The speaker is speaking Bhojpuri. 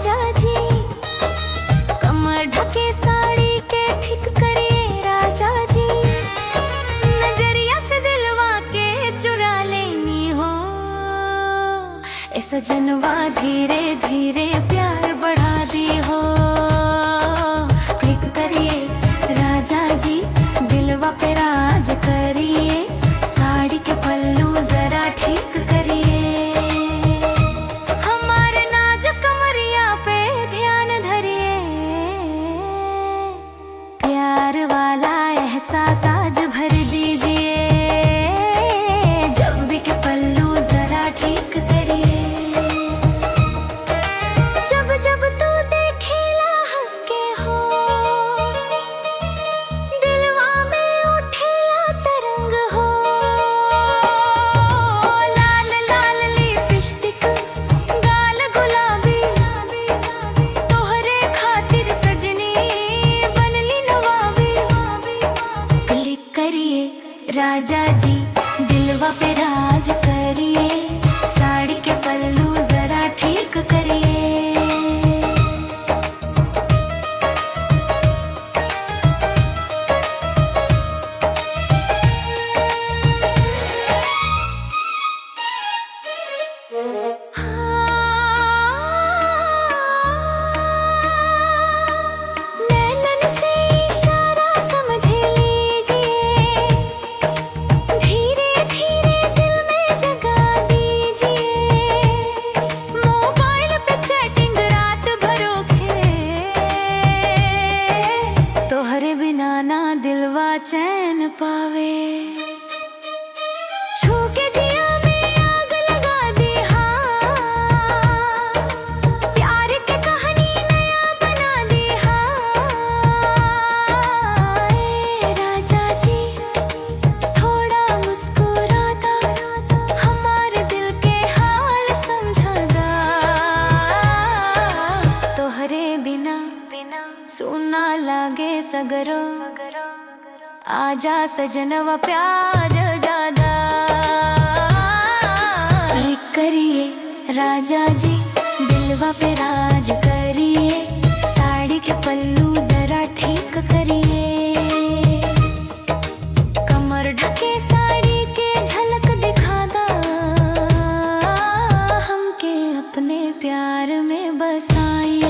राजा जी। कमर ढके साड़ी के ठीक करिए राजा जी। नजरिया से दिलवा के चुरा लेनी हो ए सजनवा, धीरे धीरे प्यार बढ़ा दी हो। क्लिक करिए राजा जी, दिलवा पे राज करिए। साड़ी के पल्लू जरा ठीक करिए। हमारे नाजुक कमरिया पे ध्यान धरिए। प्यार वाला एहसास आज भर दीजिए। जब भी के पल्लू जरा ठीक करिए। जब जब तू देखेला हंस के हो, दिलवा में उठेला तरंग हो। लाल लाल लिपस्टिक, गाल गुलाबी, तोहरे खातिर सजनी बनली नवाबी। क्लिक करिए राजा जी, दिलवा पे राज करिए। साड़ी के पल्लू जरा ठीक करिए। नैनन से इशारा समझ लीजिए। धीरे धीरे दिल में जगा दीजिए। मोबाइल पे चैटिंग रात भरोगे, तोहरे बिना ना दिलवा चैन पावे। छू के जिया में आग लगा दी, हाँ प्यार की कहानी नया बना दी। हाँ ए राजा जी, थोड़ा मुस्कुराता हमारे दिल के हाल समझादा। तोहरे बिना सुना लागे सगरो। आजा सजनवा प्यार ज्यादा। क्लिक करिए राजा जी, दिलवा पे राज करिए। साड़ी के पल्लू जरा ठीक करिए। कमर ढके साड़ी के झलक दिखादा। हमके अपने प्यार में बसाइए।